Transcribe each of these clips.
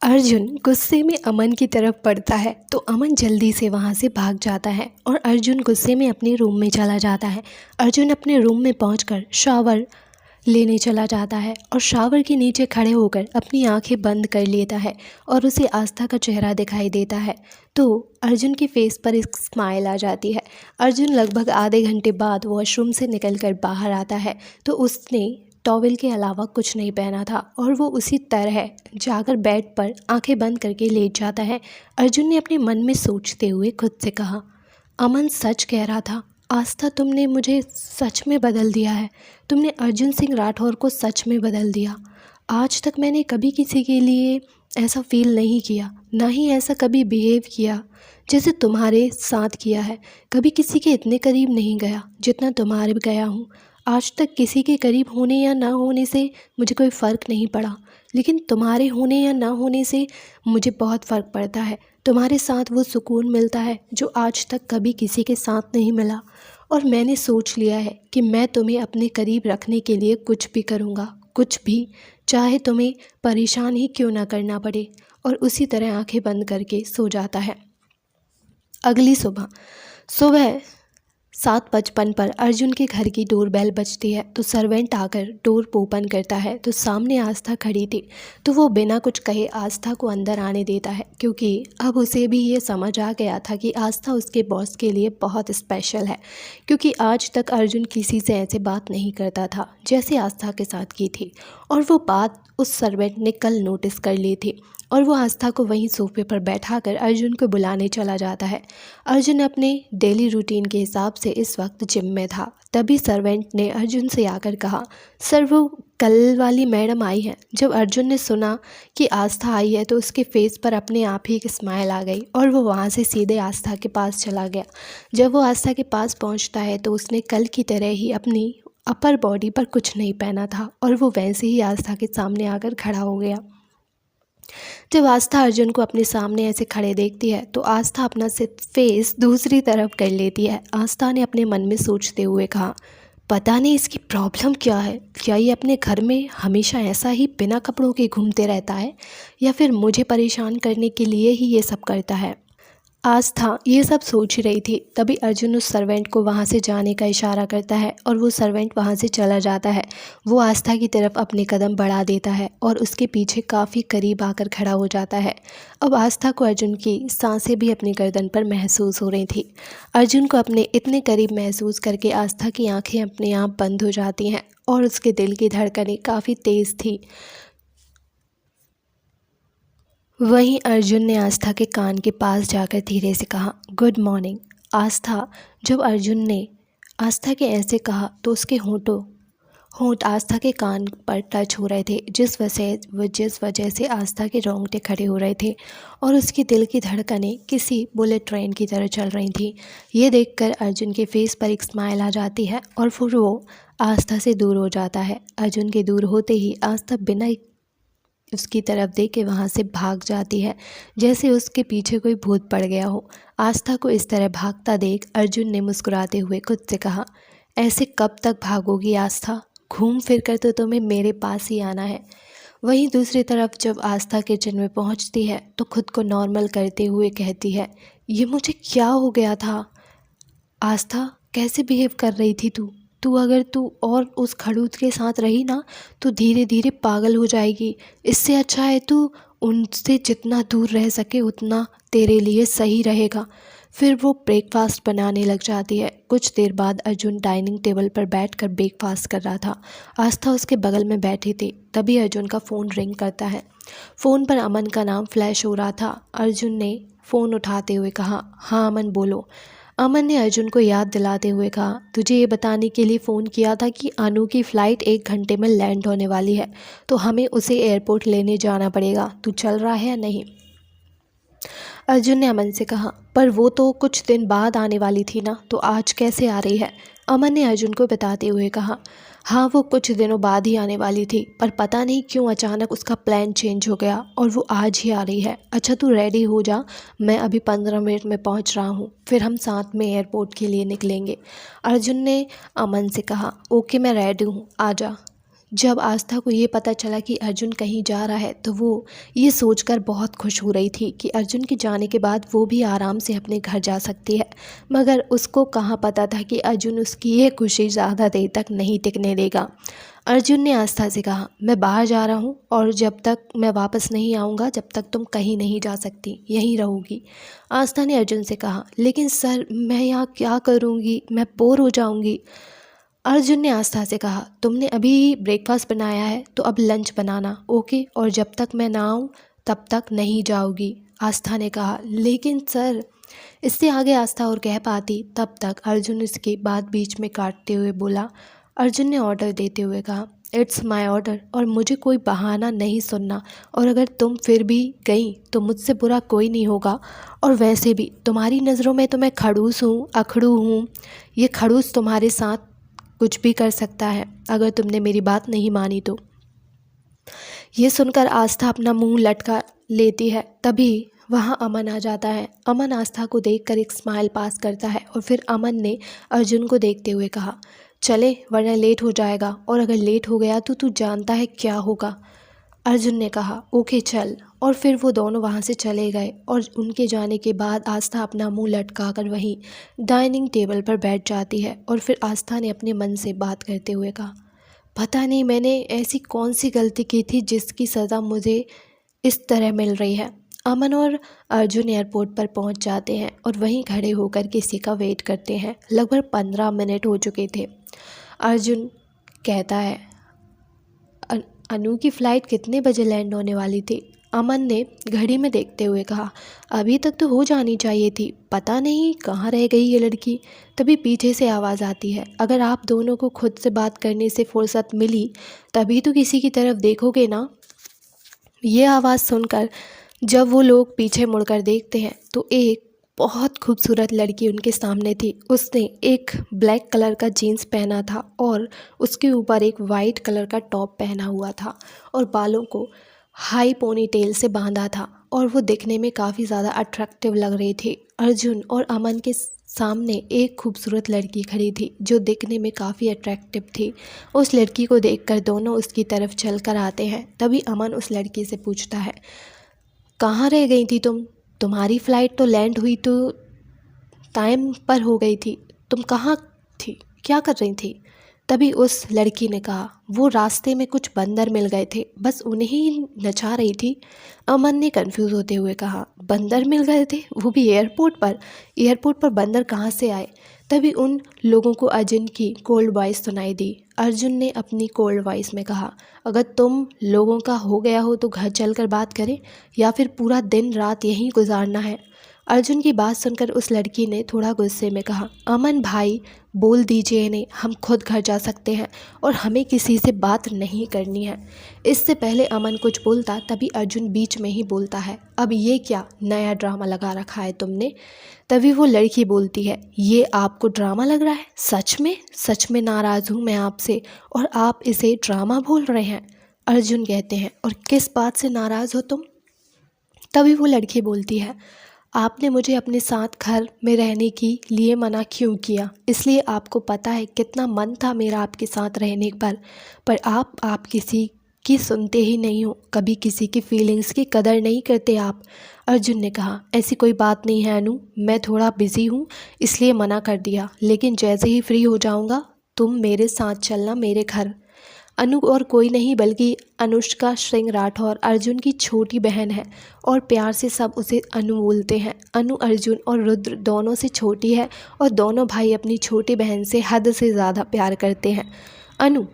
अर्जुन गुस्से में अमन की तरफ बढ़ता है तो अमन जल्दी से वहाँ से भाग जाता है और अर्जुन गुस्से में अपने रूम में चला जाता है। अर्जुन अपने रूम में पहुंचकर शावर लेने चला जाता है और शावर के नीचे खड़े होकर अपनी आंखें बंद कर लेता है और उसे आस्था का चेहरा दिखाई देता है। तो अर्जुन के फेस पर एक स्माइल आ जाती है। अर्जुन लगभग आधे घंटे बाद वॉशरूम से निकलकर बाहर आता है तो उसने टॉवेल के अलावा कुछ नहीं पहना था और वो उसी तरह जाकर बेड पर आंखें बंद करके लेट जाता है। अर्जुन ने अपने मन में सोचते हुए खुद से कहा, अमन सच कह रहा था। आस्था, तुमने मुझे सच में बदल दिया है। तुमने अर्जुन सिंह राठौर को सच में बदल दिया। आज तक मैंने कभी किसी के लिए ऐसा फील नहीं किया, ना ही ऐसा कभी बिहेव किया जैसे तुम्हारे साथ किया है। कभी किसी के इतने करीब नहीं गया जितना तुम्हारे गया हूँ। आज तक किसी के करीब होने या ना होने से मुझे कोई फ़र्क नहीं पड़ा, लेकिन तुम्हारे होने या ना होने से मुझे बहुत फ़र्क पड़ता है। तुम्हारे साथ वो सुकून मिलता है जो आज तक कभी किसी के साथ नहीं मिला। और मैंने सोच लिया है कि मैं तुम्हें अपने करीब रखने के लिए कुछ भी करूँगा, कुछ भी, चाहे तुम्हें परेशान ही क्यों ना करना पड़े। और उसी तरह आंखें बंद करके सो जाता है। अगली सुबह 7:55 पर अर्जुन के घर की डोरबेल बजती है तो सर्वेंट आकर डोर ओपन करता है तो सामने आस्था खड़ी थी। तो वो बिना कुछ कहे आस्था को अंदर आने देता है, क्योंकि अब उसे भी ये समझ आ गया था कि आस्था उसके बॉस के लिए बहुत स्पेशल है, क्योंकि आज तक अर्जुन किसी से ऐसे बात नहीं करता था जैसे आस्था के साथ की थी। और वो बात उस सर्वेंट ने कल नोटिस कर ली थी और वो आस्था को वहीं सोफे पर बैठाकर अर्जुन को बुलाने चला जाता है। अर्जुन अपने डेली रूटीन के हिसाब से इस वक्त जिम में था। तभी सर्वेंट ने अर्जुन से आकर कहा, सर वो कल वाली मैडम आई है। जब अर्जुन ने सुना कि आस्था आई है तो उसके फेस पर अपने आप ही एक स्माइल आ गई और वो वहाँ से सीधे आस्था के पास चला गया। जब वो आस्था के पास पहुँचता है तो उसने कल की तरह ही अपनी अपर बॉडी पर कुछ नहीं पहना था और वो वैसे ही आस्था के सामने आकर खड़ा हो गया। जब आस्था अर्जुन को अपने सामने ऐसे खड़े देखती है तो आस्था अपना फेस दूसरी तरफ कर लेती है। आस्था ने अपने मन में सोचते हुए कहा, पता नहीं इसकी प्रॉब्लम क्या है। क्या ये अपने घर में हमेशा ऐसा ही बिना कपड़ों के घूमते रहता है या फिर मुझे परेशान करने के लिए ही ये सब करता है। आस्था ये सब सोच रही थी। तभी अर्जुन उस सर्वेंट को वहाँ से जाने का इशारा करता है और वो सर्वेंट वहाँ से चला जाता है। वो आस्था की तरफ अपने कदम बढ़ा देता है और उसके पीछे काफ़ी करीब आकर खड़ा हो जाता है। अब आस्था को अर्जुन की सांसें भी अपनी गर्दन पर महसूस हो रही थी। अर्जुन को अपने इतने करीब महसूस करके आस्था की आँखें अपने आप बंद हो जाती हैं और उसके दिल की धड़कनें काफ़ी तेज़ थी। वहीं अर्जुन ने आस्था के कान के पास जाकर धीरे से कहा, गुड मॉर्निंग आस्था। जब अर्जुन ने आस्था के ऐसे कहा तो उसके होंठ आस्था के कान पर टच हो रहे थे, जिस वजह से आस्था के रोंगटे खड़े हो रहे थे और उसके दिल की धड़कनें किसी बुलेट ट्रेन की तरह चल रही थी। ये देखकर अर्जुन के फेस पर एक स्माइल आ जाती है और फिर वो आस्था से दूर हो जाता है। अर्जुन के दूर होते ही आस्था बिना उसकी तरफ देख के वहाँ से भाग जाती है, जैसे उसके पीछे कोई भूत पड़ गया हो। आस्था को इस तरह भागता देख अर्जुन ने मुस्कुराते हुए खुद से कहा, ऐसे कब तक भागोगी आस्था? घूम फिर कर तो तुम्हें मेरे पास ही आना है। वहीं दूसरी तरफ जब आस्था किचन में पहुँचती है तो खुद को नॉर्मल करते हुए कहती है, ये मुझे क्या हो गया था? आस्था, कैसे बिहेव कर रही थी अगर तू और उस खड़ूस के साथ रही ना तो धीरे धीरे पागल हो जाएगी। इससे अच्छा है तू उनसे जितना दूर रह सके उतना तेरे लिए सही रहेगा। फिर वो ब्रेकफास्ट बनाने लग जाती है। कुछ देर बाद अर्जुन डाइनिंग टेबल पर बैठकर ब्रेकफास्ट कर रहा था। आस्था उसके बगल में बैठी थी। तभी अर्जुन का फ़ोन रिंग करता है। फ़ोन पर अमन का नाम फ्लैश हो रहा था। अर्जुन ने फ़ोन उठाते हुए कहा, हाँ अमन बोलो। अमन ने अर्जुन को याद दिलाते हुए कहा, तुझे ये बताने के लिए फ़ोन किया था कि अनु की फ़्लाइट 1 घंटे में लैंड होने वाली है, तो हमें उसे एयरपोर्ट लेने जाना पड़ेगा। तू चल रहा है या नहीं? अर्जुन ने अमन से कहा, पर वो तो कुछ दिन बाद आने वाली थी ना, तो आज कैसे आ रही है? अमन ने अर्जुन को बताते हुए कहा, हाँ वो कुछ दिनों बाद ही आने वाली थी, पर पता नहीं क्यों अचानक उसका प्लान चेंज हो गया और वो आज ही आ रही है। अच्छा तू रेडी हो जा, मैं अभी 15 मिनट में पहुंच रहा हूँ, फिर हम साथ में एयरपोर्ट के लिए निकलेंगे। अर्जुन ने अमन से कहा, ओके मैं रेडी हूँ, आ जा। जब आस्था को ये पता चला कि अर्जुन कहीं जा रहा है तो वो ये सोचकर बहुत खुश हो रही थी कि अर्जुन के जाने के बाद वो भी आराम से अपने घर जा सकती है। मगर उसको कहाँ पता था कि अर्जुन उसकी ये खुशी ज़्यादा देर तक नहीं टिकने देगा। अर्जुन ने आस्था से कहा, मैं बाहर जा रहा हूँ और जब तक मैं वापस नहीं आऊँगा जब तक तुम कहीं नहीं जा सकती, यहीं रहोगी। आस्था ने अर्जुन से कहा, लेकिन सर मैं यहाँ क्या करूँगी, मैं बोर हो जाऊँगी। अर्जुन ने आस्था से कहा, तुमने अभी ब्रेकफास्ट बनाया है तो अब लंच बनाना, ओके, और जब तक मैं ना आऊँ तब तक नहीं जाओगी। आस्था ने कहा, लेकिन सर। इससे आगे आस्था और कह पाती तब तक अर्जुन इसकी बात बीच में काटते हुए बोला। अर्जुन ने ऑर्डर देते हुए कहा, इट्स माय ऑर्डर और मुझे कोई बहाना नहीं सुनना, और अगर तुम फिर भी गई तो मुझसे बुरा कोई नहीं होगा। और वैसे भी तुम्हारी नज़रों में तो मैं खड़ूस हूँ, अखड़ू हूँ। ये खड़ूस तुम्हारे साथ कुछ भी कर सकता है अगर तुमने मेरी बात नहीं मानी तो। ये सुनकर आस्था अपना मुंह लटका लेती है। तभी वहाँ अमन आ जाता है। अमन आस्था को देखकर एक स्माइल पास करता है और फिर अमन ने अर्जुन को देखते हुए कहा, चले वरना लेट हो जाएगा, और अगर लेट हो गया तो तू जानता है क्या होगा। अर्जुन ने कहा, ओके चल, और फिर वो दोनों वहाँ से चले गए। और उनके जाने के बाद आस्था अपना मुंह लटकाकर वहीं डाइनिंग टेबल पर बैठ जाती है। और फिर आस्था ने अपने मन से बात करते हुए कहा, पता नहीं मैंने ऐसी कौन सी गलती की थी जिसकी सज़ा मुझे इस तरह मिल रही है। अमन और अर्जुन एयरपोर्ट पर पहुंच जाते हैं और वहीं खड़े होकर किसी का वेट करते हैं। लगभग 15 मिनट हो चुके थे। अर्जुन कहता है, अनु की फ़्लाइट कितने बजे लैंड होने वाली थी? अमन ने घड़ी में देखते हुए कहा, अभी तक तो हो जानी चाहिए थी, पता नहीं कहाँ रह गई ये लड़की। तभी पीछे से आवाज़ आती है, अगर आप दोनों को खुद से बात करने से फुर्सत मिली तभी तो किसी की तरफ देखोगे ना। ये आवाज़ सुनकर जब वो लोग पीछे मुड़कर देखते हैं तो एक बहुत खूबसूरत लड़की उनके सामने थी। उसने एक ब्लैक कलर का जीन्स पहना था और उसके ऊपर एक वाइट कलर का टॉप पहना हुआ था और बालों को हाई पोनी टेल से बांधा था, और वो दिखने में काफ़ी ज़्यादा अट्रैक्टिव लग रही थी। अर्जुन और अमन के सामने एक खूबसूरत लड़की खड़ी थी जो दिखने में काफ़ी अट्रैक्टिव थी। उस लड़की को देखकर दोनों उसकी तरफ चल कर आते हैं। तभी अमन उस लड़की से पूछता है, कहाँ रह गई थी तुम? तुम्हारी फ़्लाइट तो लैंड हुई तो टाइम पर हो गई थी, तुम कहाँ थी, क्या कर रही थी? तभी उस लड़की ने कहा, वो रास्ते में कुछ बंदर मिल गए थे, बस उन्हें ही नचा रही थी। अमन ने कंफ्यूज होते हुए कहा, बंदर मिल गए थे, वो भी एयरपोर्ट पर? एयरपोर्ट पर बंदर कहाँ से आए? तभी उन लोगों को अर्जुन की कोल्ड वॉइस सुनाई दी। अर्जुन ने अपनी कोल्ड वॉइस में कहा, अगर तुम लोगों का हो गया हो तो घर चलकर बात करें या फिर पूरा दिन रात यहीं गुजारना है। अर्जुन की बात सुनकर उस लड़की ने थोड़ा गुस्से में कहा, अमन भाई बोल दीजिए इन्हें, हम खुद घर जा सकते हैं और हमें किसी से बात नहीं करनी है। इससे पहले अमन कुछ बोलता तभी अर्जुन बीच में ही बोलता है, अब ये क्या नया ड्रामा लगा रखा है तुमने? तभी वो लड़की बोलती है, ये आपको ड्रामा लग रहा है? सच में नाराज़ हूँ मैं आपसे और आप इसे ड्रामा बोल रहे हैं। अर्जुन कहते हैं, और किस बात से नाराज़ हो तुम? तभी वो लड़की बोलती है, आपने मुझे अपने साथ घर में रहने के लिए मना क्यों किया? इसलिए आपको पता है कितना मन था मेरा आपके साथ रहने पर आप किसी की सुनते ही नहीं हो, कभी किसी की फीलिंग्स की कदर नहीं करते आप। अर्जुन ने कहा, ऐसी कोई बात नहीं है अनु, मैं थोड़ा बिज़ी हूँ इसलिए मना कर दिया, लेकिन जैसे ही फ्री हो जाऊँगा तुम मेरे साथ चलना मेरे घर। अनु और कोई नहीं बल्कि अनुष्का सिंह राठौर अर्जुन की छोटी बहन है और प्यार से सब उसे अनु बोलते हैं। अनु अर्जुन और रुद्र दोनों से छोटी है और दोनों भाई अपनी छोटी बहन से हद से ज़्यादा प्यार करते हैं। अनु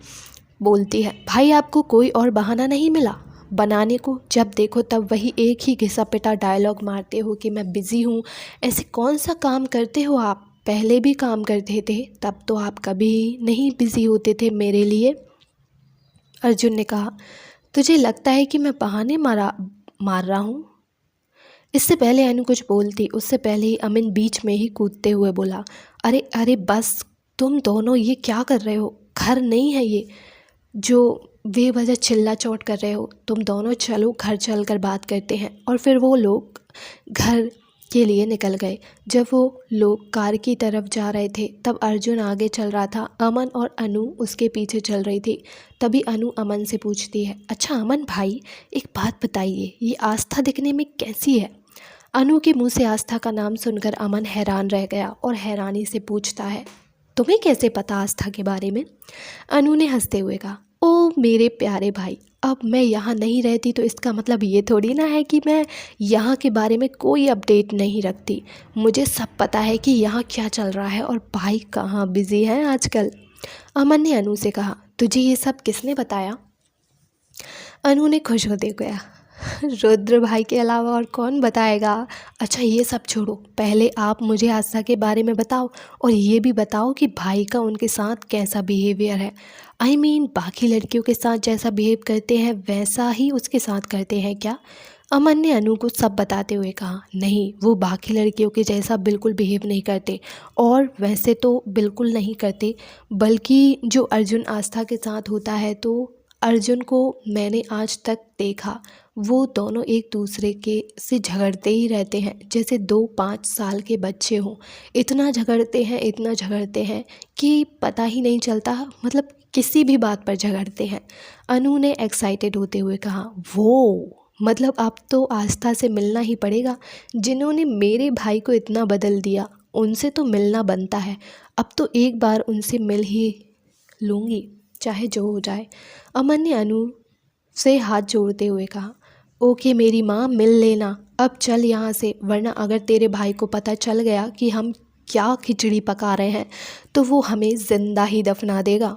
बोलती है, भाई आपको कोई और बहाना नहीं मिला बनाने को? जब देखो तब वही एक ही घिसा पिटा डायलॉग मारते हो कि मैं बिज़ी हूँ। ऐसे कौन सा काम करते हो आप? पहले भी काम करते थे, तब तो आप कभी नहीं बिज़ी होते थे मेरे लिए। अर्जुन ने कहा, तुझे लगता है कि मैं बहाने मार रहा हूँ? इससे पहले अनु कुछ बोलती उससे पहले ही अमिन बीच में ही कूदते हुए बोला, अरे अरे बस, तुम दोनों ये क्या कर रहे हो? घर नहीं है ये जो बेवजह चिल्ला चोट कर रहे हो। तुम दोनों चलो घर चल कर बात करते हैं। और फिर वो लोग घर के लिए निकल गए। जब वो लोग कार की तरफ जा रहे थे तब अर्जुन आगे चल रहा था, अमन और अनु उसके पीछे चल रही थी। तभी अनु अमन से पूछती है, अच्छा अमन भाई, एक बात बताइए, ये आस्था दिखने में कैसी है? अनु के मुंह से आस्था का नाम सुनकर अमन हैरान रह गया और हैरानी से पूछता है, तुम्हें कैसे पता आस्था के बारे में? अनु ने हंसते हुए कहा, ओ मेरे प्यारे भाई, अब मैं यहाँ नहीं रहती तो इसका मतलब ये थोड़ी ना है कि मैं यहाँ के बारे में कोई अपडेट नहीं रखती। मुझे सब पता है कि यहाँ क्या चल रहा है और भाई कहाँ बिजी हैं आजकल। अमन ने अनु से कहा, तुझे ये सब किसने बताया? अनु ने खुश होते गया, रुद्र भाई के अलावा और कौन बताएगा। अच्छा ये सब छोड़ो, पहले आप मुझे आस्था के बारे में बताओ और ये भी बताओ कि भाई का उनके साथ कैसा बिहेवियर है। आई मीन बाकी लड़कियों के साथ जैसा बिहेव करते हैं वैसा ही उसके साथ करते हैं क्या? अमन ने अनु को सब बताते हुए कहा, नहीं वो बाकी लड़कियों के जैसा बिल्कुल बिहेव नहीं करते, और वैसे तो बिल्कुल नहीं करते, बल्कि जो अर्जुन आस्था के साथ होता है तो अर्जुन को मैंने आज तक देखा, वो दोनों एक दूसरे के से झगड़ते ही रहते हैं जैसे 2-5 साल के बच्चे हों। इतना झगड़ते हैं कि पता ही नहीं चलता, मतलब किसी भी बात पर झगड़ते हैं। अनु ने एक्साइटेड होते हुए कहा, वो मतलब अब तो आस्था से मिलना ही पड़ेगा, जिन्होंने मेरे भाई को इतना बदल दिया उनसे तो मिलना बनता है। अब तो एक बार उनसे मिल ही लूँगी, चाहे जो हो जाए। अमन ने अनु से हाथ जोड़ते हुए कहा, ओके मेरी माँ, मिल लेना, अब चल यहाँ से, वरना अगर तेरे भाई को पता चल गया कि हम क्या खिचड़ी पका रहे हैं तो वो हमें ज़िंदा ही दफना देगा।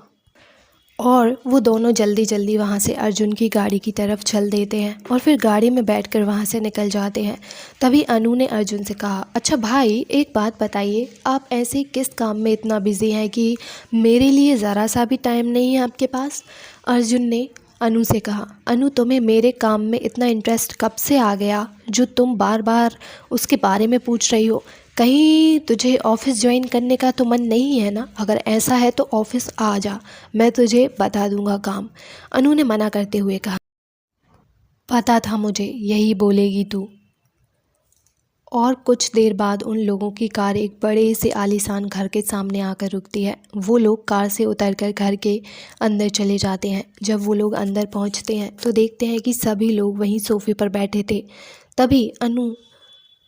और वो दोनों जल्दी जल्दी वहाँ से अर्जुन की गाड़ी की तरफ चल देते हैं और फिर गाड़ी में बैठकर वहाँ से निकल जाते हैं। तभी अनु ने अर्जुन से कहा, अच्छा भाई एक बात बताइए, आप ऐसे किस काम में इतना बिजी हैं कि मेरे लिए ज़रा सा भी टाइम नहीं है आपके पास? अर्जुन ने अनु से कहा, अनु तुम्हें मेरे काम में इतना इंटरेस्ट कब से आ गया जो तुम बार बार उसके बारे में पूछ रही हो? कहीं तुझे ऑफ़िस ज्वाइन करने का तो मन नहीं है ना? अगर ऐसा है तो ऑफ़िस आ जा, मैं तुझे बता दूंगा काम। अनु ने मना करते हुए कहा, पता था मुझे यही बोलेगी तू। और कुछ देर बाद उन लोगों की कार एक बड़े से आलीशान घर के सामने आकर रुकती है। वो लोग कार से उतरकर घर के अंदर चले जाते हैं। जब वो लोग अंदर पहुंचते हैं तो देखते हैं कि सभी लोग वहीं सोफ़े पर बैठे थे। तभी अनु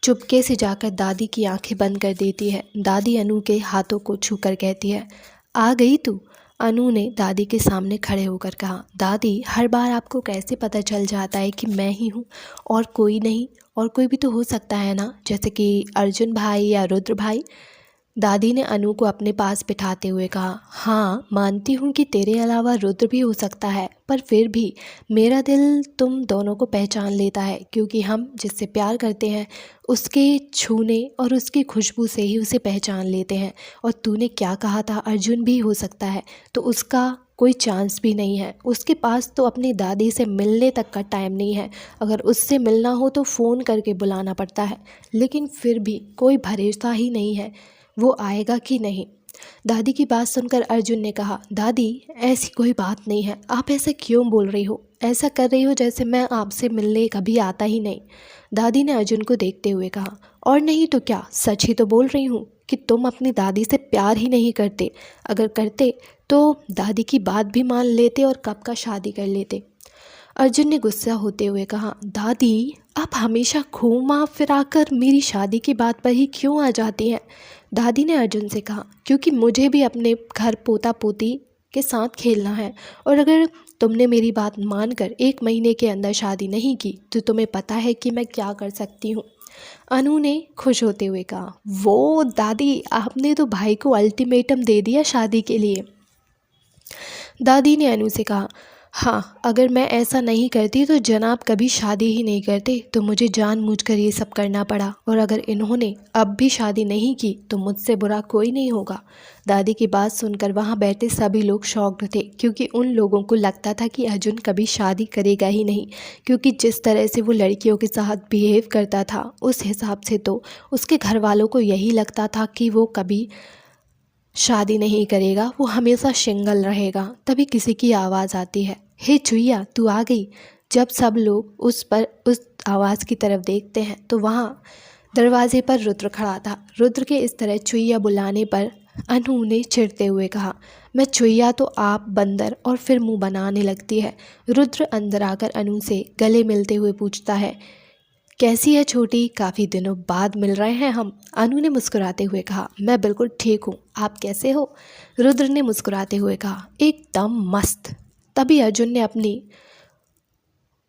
चुपके से जाकर दादी की आंखें बंद कर देती है। दादी अनु के हाथों को छूकर कहती है, आ गई तू? अनु ने दादी के सामने खड़े होकर कहा, दादी हर बार आपको कैसे पता चल जाता है कि मैं ही हूँ और कोई नहीं? और कोई भी तो हो सकता है ना, जैसे कि अर्जुन भाई या रुद्र भाई। दादी ने अनु को अपने पास बिठाते हुए कहा, हाँ मानती हूँ कि तेरे अलावा रुद्र भी हो सकता है, पर फिर भी मेरा दिल तुम दोनों को पहचान लेता है, क्योंकि हम जिससे प्यार करते हैं उसके छूने और उसकी खुशबू से ही उसे पहचान लेते हैं। और तूने क्या कहा था, अर्जुन भी हो सकता है, तो उसका कोई चांस भी नहीं है। उसके पास तो अपनी दादी से मिलने तक का टाइम नहीं है। अगर उससे मिलना हो तो फ़ोन करके बुलाना पड़ता है, लेकिन फिर भी कोई भरोसा ही नहीं है वो आएगा कि नहीं। दादी की बात सुनकर अर्जुन ने कहा, दादी ऐसी कोई बात नहीं है, आप ऐसा क्यों बोल रही हो? ऐसा कर रही हो जैसे मैं आपसे मिलने कभी आता ही नहीं। दादी ने अर्जुन को देखते हुए कहा, और नहीं तो क्या, सच ही तो बोल रही हूँ कि तुम अपनी दादी से प्यार ही नहीं करते। अगर करते तो दादी की बात भी मान लेते और कब का शादी कर लेते। अर्जुन ने गुस्सा होते हुए कहा, दादी आप हमेशा घूमा फिरा कर मेरी शादी की बात पर ही क्यों आ जाती हैं? दादी ने अर्जुन से कहा, क्योंकि मुझे भी अपने घर पोता पोती के साथ खेलना है, और अगर तुमने मेरी बात मानकर 1 महीने के अंदर शादी नहीं की तो तुम्हें पता है कि मैं क्या कर सकती हूँ। अनु ने खुश होते हुए कहा, वो दादी आपने तो भाई को अल्टीमेटम दे दिया शादी के लिए। दादी ने अनु से कहा, हाँ अगर मैं ऐसा नहीं करती तो जनाब कभी शादी ही नहीं करते, तो मुझे जानबूझकर ये सब करना पड़ा, और अगर इन्होंने अब भी शादी नहीं की तो मुझसे बुरा कोई नहीं होगा। दादी की बात सुनकर वहाँ बैठे सभी लोग शॉक्ड थे, क्योंकि उन लोगों को लगता था कि अर्जुन कभी शादी करेगा ही नहीं, क्योंकि जिस तरह से वो लड़कियों के साथ बिहेव करता था उस हिसाब से तो उसके घर वालों को यही लगता था कि वो कभी शादी नहीं करेगा, वो हमेशा सिंगल रहेगा। तभी किसी की आवाज़ आती है, हे चुईया तू आ गई। जब सब लोग उस आवाज़ की तरफ देखते हैं तो वहाँ दरवाजे पर रुद्र खड़ा था। रुद्र के इस तरह चुईया बुलाने पर अनु ने चिढ़ते हुए कहा, मैं चुईया तो आप बंदर, और फिर मुंह बनाने लगती है। रुद्र अंदर आकर अनु से गले मिलते हुए पूछता है, कैसी है छोटी, काफ़ी दिनों बाद मिल रहे हैं हम। अनु ने मुस्कुराते हुए कहा, मैं बिल्कुल ठीक हूँ, आप कैसे हो? रुद्र ने मुस्कुराते हुए कहा, एकदम मस्त। तभी अर्जुन ने अपनी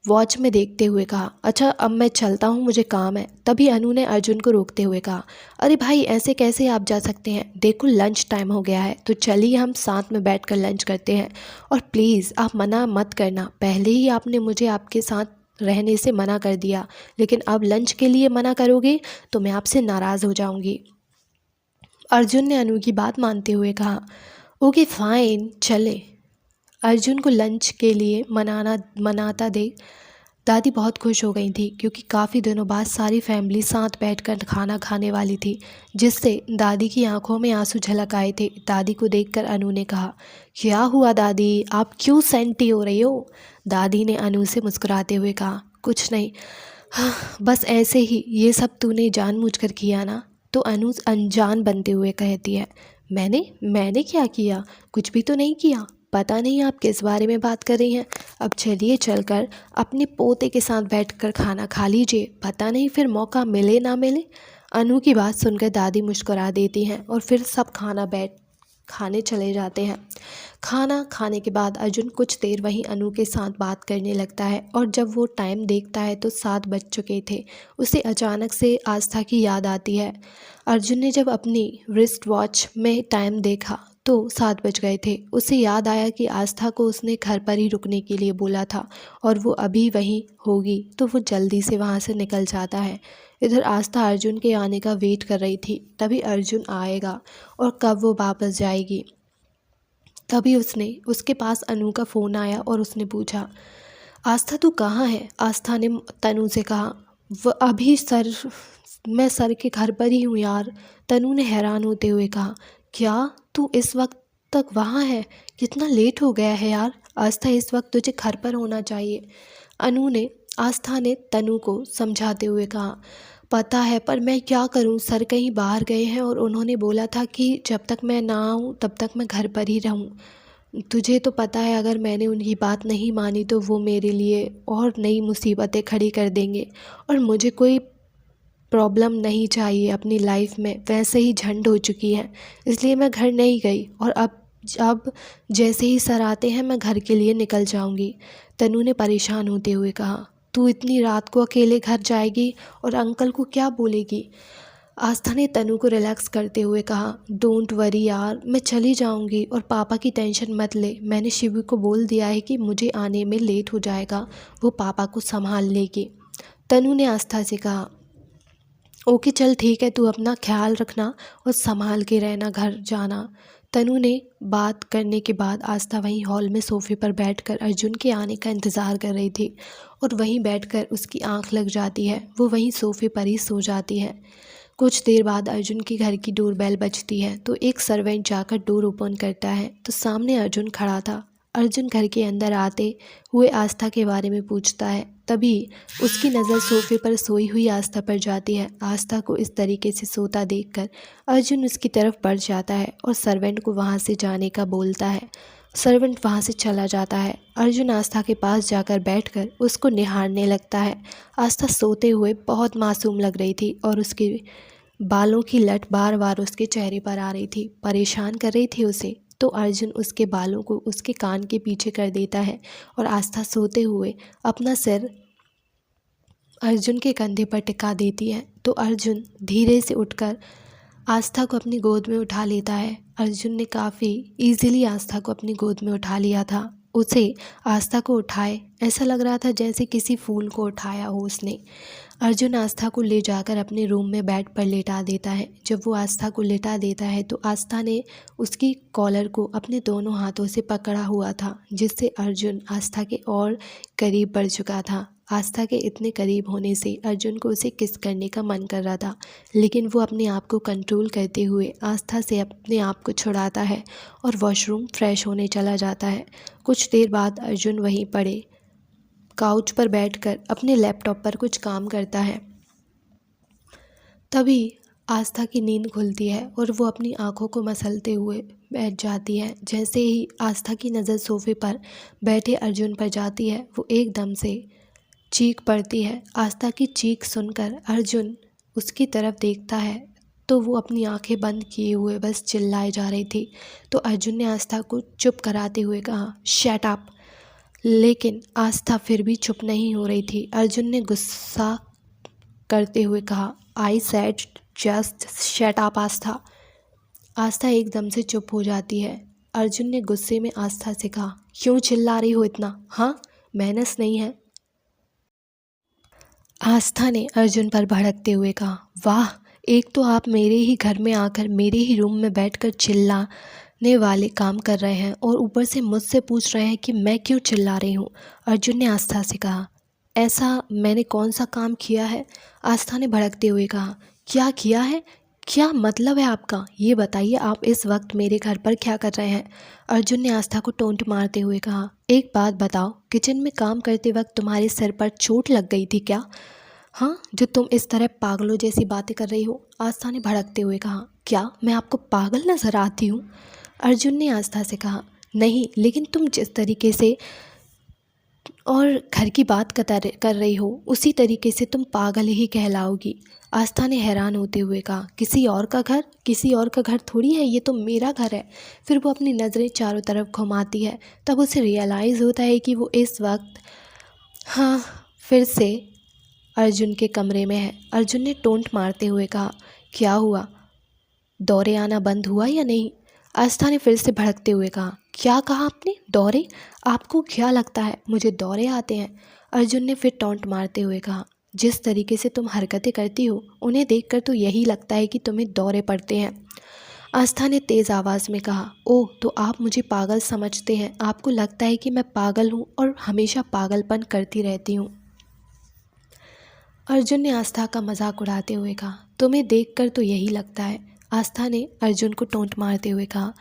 वॉच में देखते हुए कहा, अच्छा अब मैं चलता हूँ, मुझे काम है। तभी अनु ने अर्जुन को रोकते हुए कहा, अरे भाई ऐसे कैसे आप जा सकते हैं, देखो लंच टाइम हो गया है, तो चलिए हम साथ में बैठकर लंच करते हैं। और प्लीज़ आप मना मत करना, पहले ही आपने मुझे आपके साथ रहने से मना कर दिया, लेकिन अब लंच के लिए मना करोगे तो मैं आपसे नाराज़ हो जाऊँगी। अर्जुन ने अनु की बात मानते हुए कहा, ओके फाइन चले। अर्जुन को लंच के लिए मनाता देख दादी बहुत खुश हो गई थी, क्योंकि काफ़ी दिनों बाद सारी फैमिली साथ बैठकर खाना खाने वाली थी, जिससे दादी की आंखों में आंसू झलक आए थे। दादी को देखकर अनु ने कहा, क्या हुआ दादी, आप क्यों सेंटी हो रही हो? दादी ने अनु से मुस्कुराते हुए कहा, कुछ नहीं, हाँ, बस ऐसे ही, ये सब तूने जानबूझकर किया ना? तो अनु अनजान बनते हुए कहती है, मैंने क्या किया? कुछ भी तो नहीं किया। पता नहीं आप किस बारे में बात कर रही हैं। अब चलिए चलकर अपने पोते के साथ बैठकर खाना खा लीजिए, पता नहीं फिर मौका मिले ना मिले। अनु की बात सुनकर दादी मुस्कुरा देती हैं और फिर सब खाने चले जाते हैं। खाना खाने के बाद अर्जुन कुछ देर वहीं अनु के साथ बात करने लगता है, और जब वो टाइम देखता है तो 7 बज चुके थे। उसे अचानक से आस्था की याद आती है। अर्जुन ने जब अपनी रिस्ट वॉच में टाइम देखा तो 7 बज गए थे। उसे याद आया कि आस्था को उसने घर पर ही रुकने के लिए बोला था और वो अभी वहीं होगी, तो वो जल्दी से वहाँ से निकल जाता है। इधर आस्था अर्जुन के आने का वेट कर रही थी, तभी अर्जुन आएगा और कब वो वापस जाएगी। तभी उसके पास अनु का फ़ोन आया और उसने पूछा, आस्था तू कहाँ है? आस्था ने तनु से कहा, वो अभी मैं सर के घर पर ही हूँ यार। तनु ने हैरान होते हुए कहा, क्या तू इस वक्त तक वहाँ है? कितना लेट हो गया है यार। आस्था इस वक्त तुझे घर पर होना चाहिए। आस्था ने तनु को समझाते हुए कहा, पता है पर मैं क्या करूं, सर कहीं बाहर गए हैं और उन्होंने बोला था कि जब तक मैं ना आऊं तब तक मैं घर पर ही रहूं। तुझे तो पता है अगर मैंने उनकी बात नहीं मानी तो वो मेरे लिए और नई मुसीबतें खड़ी कर देंगे, और मुझे कोई प्रॉब्लम नहीं चाहिए अपनी लाइफ में, वैसे ही झंड हो चुकी है, इसलिए मैं घर नहीं गई, और अब जैसे ही सर आते हैं मैं घर के लिए निकल जाऊंगी। तनु ने परेशान होते हुए कहा, तू इतनी रात को अकेले घर जाएगी और अंकल को क्या बोलेगी? आस्था ने तनु को रिलैक्स करते हुए कहा, डोंट वरी यार, मैं चली जाऊंगी और पापा की टेंशन मत ले। मैंने शिवू को बोल दिया है कि मुझे आने में लेट हो जाएगा, वो पापा को संभाल लेगी। तनु ने आस्था से कहा, ओके चल ठीक है, तू अपना ख्याल रखना और संभाल के रहना, घर जाना। तनु ने बात करने के बाद आस्था वहीं हॉल में सोफे पर बैठकर अर्जुन के आने का इंतज़ार कर रही थी, और वहीं बैठकर उसकी आंख लग जाती है। वो वहीं सोफे पर ही सो जाती है। कुछ देर बाद अर्जुन के घर की डोरबेल बजती है, तो एक सर्वेंट जाकर डोर ओपन करता है तो सामने अर्जुन खड़ा था। अर्जुन घर के अंदर आते हुए आस्था के बारे में पूछता है। तभी उसकी नज़र सोफे पर सोई हुई आस्था पर जाती है। आस्था को इस तरीके से सोता देखकर अर्जुन उसकी तरफ बढ़ जाता है और सर्वेंट को वहाँ से जाने का बोलता है। सर्वेंट वहाँ से चला जाता है। अर्जुन आस्था के पास जाकर बैठकर उसको निहारने लगता है। आस्था सोते हुए बहुत मासूम लग रही थी और उसके बालों की लट बार बार उसके चेहरे पर आ रही थी, परेशान कर रही थी उसे। तो अर्जुन उसके बालों को उसके कान के पीछे कर देता है और आस्था सोते हुए अपना सिर अर्जुन के कंधे पर टिका देती है। तो अर्जुन धीरे से उठकर आस्था को अपनी गोद में उठा लेता है। अर्जुन ने काफ़ी इजीली आस्था को अपनी गोद में उठा लिया था। उसे आस्था को उठाए ऐसा लग रहा था जैसे किसी फूल को उठाया हो उसने। अर्जुन आस्था को ले जाकर अपने रूम में बेड पर लेटा देता है। जब वो आस्था को लेटा देता है तो आस्था ने उसकी कॉलर को अपने दोनों हाथों से पकड़ा हुआ था, जिससे अर्जुन आस्था के और करीब बढ़ चुका था। आस्था के इतने करीब होने से अर्जुन को उसे किस करने का मन कर रहा था, लेकिन वो अपने आप को कंट्रोल करते हुए आस्था से अपने आप को छुड़ाता है और वॉशरूम फ्रेश होने चला जाता है। कुछ देर बाद अर्जुन वहीं पड़े काउच पर बैठकर अपने लैपटॉप पर कुछ काम करता है। तभी आस्था की नींद खुलती है और वो अपनी आंखों को मसलते हुए बैठ जाती है। जैसे ही आस्था की नज़र सोफे पर बैठे अर्जुन पर जाती है, वो एकदम से चीख पड़ती है। आस्था की चीख सुनकर अर्जुन उसकी तरफ देखता है तो वो अपनी आंखें बंद किए हुए बस चिल्लाए जा रही थी। तो अर्जुन ने आस्था को चुप कराते हुए कहा, शट अप। लेकिन आस्था फिर भी चुप नहीं हो रही थी। अर्जुन ने गुस्सा करते हुए कहा, I said just shut up Aastha. Aastha एकदम से चुप हो जाती है। अर्जुन ने गुस्से में आस्था से कहा, क्यों चिल्ला रही हो इतना? हाँ, मैनर्स नहीं है? आस्था ने अर्जुन पर भड़कते हुए कहा, वाह, एक तो आप मेरे ही घर में आकर मेरे ही रूम में बैठकर चिल्लाने वाले काम कर रहे हैं और ऊपर से मुझसे पूछ रहे हैं कि मैं क्यों चिल्ला रही हूँ। अर्जुन ने आस्था से कहा, ऐसा मैंने कौन सा काम किया है? आस्था ने भड़कते हुए कहा, क्या किया है? क्या मतलब है आपका? ये बताइए, आप इस वक्त मेरे घर पर क्या कर रहे हैं? अर्जुन ने आस्था को टोंट मारते हुए कहा, एक बात बताओ, किचन में काम करते वक्त तुम्हारे सिर पर चोट लग गई थी क्या? हाँ, जो तुम इस तरह पागलों जैसी बातें कर रही हो? आस्था ने भड़कते हुए कहा, क्या मैं आपको पागल नजर आती हूँ? अर्जुन ने आस्था से कहा, नहीं, लेकिन तुम जिस तरीके से और घर की बात कर रही हो उसी तरीके से तुम पागल ही कहलाओगी। आस्था ने हैरान होते हुए कहा, किसी और का घर? किसी और का घर थोड़ी है, ये तो मेरा घर है। फिर वो अपनी नज़रें चारों तरफ घुमाती है। तब उसे रियलाइज़ होता है कि वो इस वक्त हाँ फिर से अर्जुन के कमरे में है। अर्जुन ने टोंट मारते हुए कहा, क्या हुआ, दौरे आना बंद हुआ या नहीं? आस्था ने फिर से भड़कते हुए कहा, क्या कहा आपने? दौरे? आपको क्या लगता है मुझे दौरे आते हैं? अर्जुन ने फिर टॉन्ट मारते हुए कहा, जिस तरीके से तुम हरकतें करती हो उन्हें देखकर तो यही लगता है कि तुम्हें दौरे पड़ते हैं। आस्था ने तेज़ आवाज़ में कहा, ओह, तो आप मुझे पागल समझते हैं? आपको लगता है कि मैं पागल हूँ और हमेशा पागलपन करती रहती हूँ? अर्जुन ने आस्था का मजाक उड़ाते हुए कहा, तुम्हें देखकर तो यही लगता है। आस्था ने अर्जुन को टोंट मारते हुए कहा,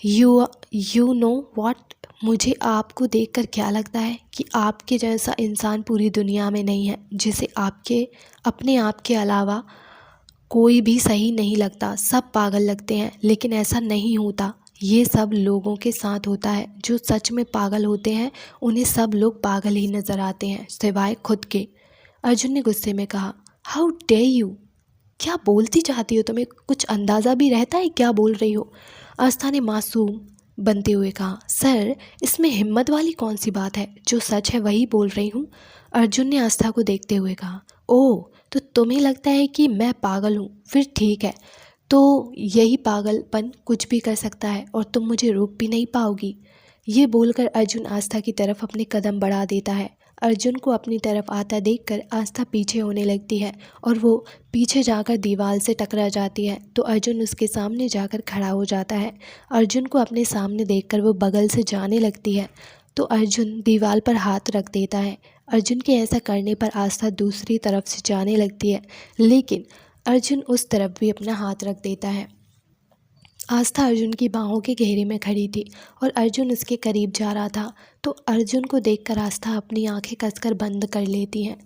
यू नो व्हाट, मुझे आपको देखकर क्या लगता है कि आपके जैसा इंसान पूरी दुनिया में नहीं है जिसे आपके अपने आप के अलावा कोई भी सही नहीं लगता। सब पागल लगते हैं, लेकिन ऐसा नहीं होता। ये सब लोगों के साथ होता है। जो सच में पागल होते हैं उन्हें सब लोग पागल ही नज़र आते हैं सिवाय खुद के। अर्जुन ने गुस्से में कहा, हाउ डे यू, क्या बोलती चाहती हो? तुम्हें कुछ अंदाज़ा भी रहता है क्या बोल रही हो? आस्था ने मासूम बनते हुए कहा, सर, इसमें हिम्मत वाली कौन सी बात है? जो सच है वही बोल रही हूँ। अर्जुन ने आस्था को देखते हुए कहा, ओह, तो तुम्हें लगता है कि मैं पागल हूँ? फिर ठीक है, तो यही पागलपन कुछ भी कर सकता है और तुम मुझे रोक भी नहीं पाओगी। ये बोलकर अर्जुन आस्था की तरफ अपने कदम बढ़ा देता है। अर्जुन को अपनी तरफ आता देखकर आस्था पीछे होने लगती है और वो पीछे जाकर दीवार से टकरा जाती है। तो अर्जुन उसके सामने जाकर खड़ा हो जाता है। अर्जुन को अपने सामने देखकर वो बगल से जाने लगती है तो अर्जुन दीवार पर हाथ रख देता है। अर्जुन के ऐसा करने पर आस्था दूसरी तरफ से जाने लगती है, लेकिन अर्जुन उस तरफ भी अपना हाथ रख देता है। आस्था अर्जुन की बाहों के घेरे में खड़ी थी और अर्जुन उसके करीब जा रहा था। तो अर्जुन को देखकर आस्था अपनी आंखें कसकर बंद कर लेती है,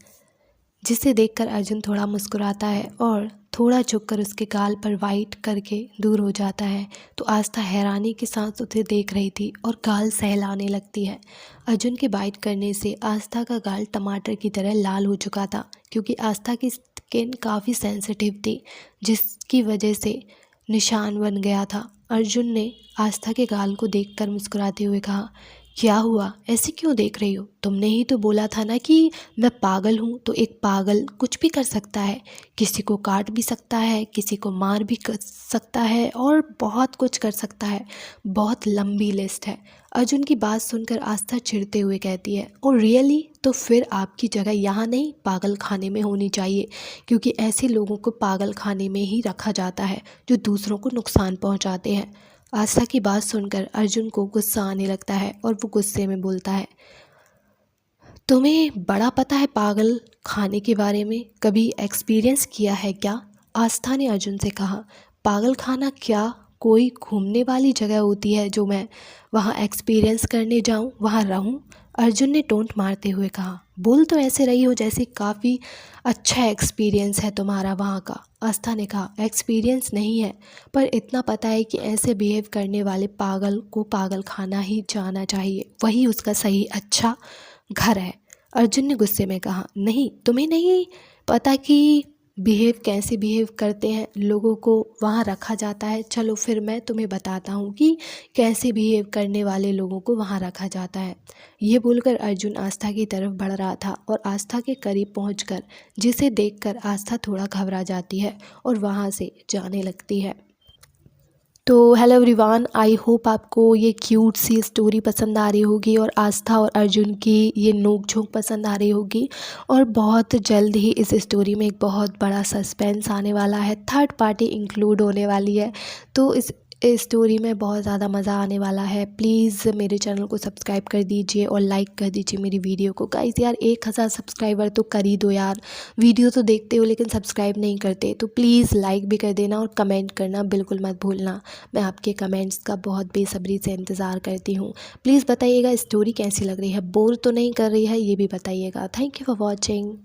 जिसे देखकर अर्जुन थोड़ा मुस्कुराता है और थोड़ा झुककर उसके गाल पर वाइट करके दूर हो जाता है। तो आस्था हैरानी के साथ उसे देख रही थी और गाल सहलाने लगती है। अर्जुन के बाइट करने से आस्था का गाल टमाटर की तरह लाल हो चुका था, क्योंकि आस्था की स्किन काफ़ी सेंसिटिव थी, जिसकी वजह से निशान बन गया था। अर्जुन ने आस्था के गाल को देखकर मुस्कुराते हुए कहा, क्या हुआ, ऐसे क्यों देख रही हो? तुमने ही तो बोला था ना कि मैं पागल हूँ। तो एक पागल कुछ भी कर सकता है, किसी को काट भी सकता है, किसी को मार भी कर सकता है और बहुत कुछ कर सकता है। बहुत लंबी लिस्ट है। अर्जुन की बात सुनकर आस्था चिढ़ते हुए कहती है, और रियली, तो फिर आपकी जगह यहाँ नहीं पागल खाने में होनी चाहिए, क्योंकि ऐसे लोगों को पागल खाने में ही रखा जाता है जो दूसरों को नुकसान पहुँचाते हैं। आस्था की बात सुनकर अर्जुन को गुस्सा आने लगता है और वो गुस्से में बोलता है, तुम्हें बड़ा पता है पागल खाने के बारे में? कभी एक्सपीरियंस किया है क्या? आस्था ने अर्जुन से कहा, पागल खाना क्या कोई घूमने वाली जगह होती है जो मैं वहाँ एक्सपीरियंस करने जाऊँ, वहाँ रहूँ? अर्जुन ने टोंट मारते हुए कहा। बोल तो ऐसे रही हो जैसे काफ़ी अच्छा एक्सपीरियंस है तुम्हारा वहाँ का। आस्था ने कहा, एक्सपीरियंस नहीं है, पर इतना पता है कि ऐसे बिहेव करने वाले पागल को पागल खाना ही जाना चाहिए, वही उसका सही अच्छा घर है। अर्जुन ने गुस्से में कहा, नहीं तुम्हें नहीं पता कि कैसे बिहेव करते हैं लोगों को वहाँ रखा जाता है। चलो फिर मैं तुम्हें बताता हूँ कि कैसे बिहेव करने वाले लोगों को वहाँ रखा जाता है। ये बोलकर अर्जुन आस्था की तरफ बढ़ रहा था और आस्था के करीब पहुंचकर जिसे देखकर आस्था थोड़ा घबरा जाती है और वहाँ से जाने लगती है। तो हेलो एवरीवन, आई होप आपको ये क्यूट सी स्टोरी पसंद आ रही होगी और आस्था और अर्जुन की ये नोक झोंक पसंद आ रही होगी। और बहुत जल्द ही इस स्टोरी में एक बहुत बड़ा सस्पेंस आने वाला है, थर्ड पार्टी इंक्लूड होने वाली है। तो इस स्टोरी में बहुत ज़्यादा मज़ा आने वाला है। प्लीज़ मेरे चैनल को सब्सक्राइब कर दीजिए और लाइक कर दीजिए मेरी वीडियो को। गाइस यार 1000 सब्सक्राइबर तो कर ही दो यार, वीडियो तो देखते हो लेकिन सब्सक्राइब नहीं करते, तो प्लीज़ लाइक भी कर देना और कमेंट करना बिल्कुल मत भूलना। मैं आपके कमेंट्स का बहुत बेसब्री से इंतज़ार करती हूँ। प्लीज़ बताइएगा स्टोरी कैसी लग रही है, बोर तो नहीं कर रही है, ये भी बताइएगा। Thank you for watching.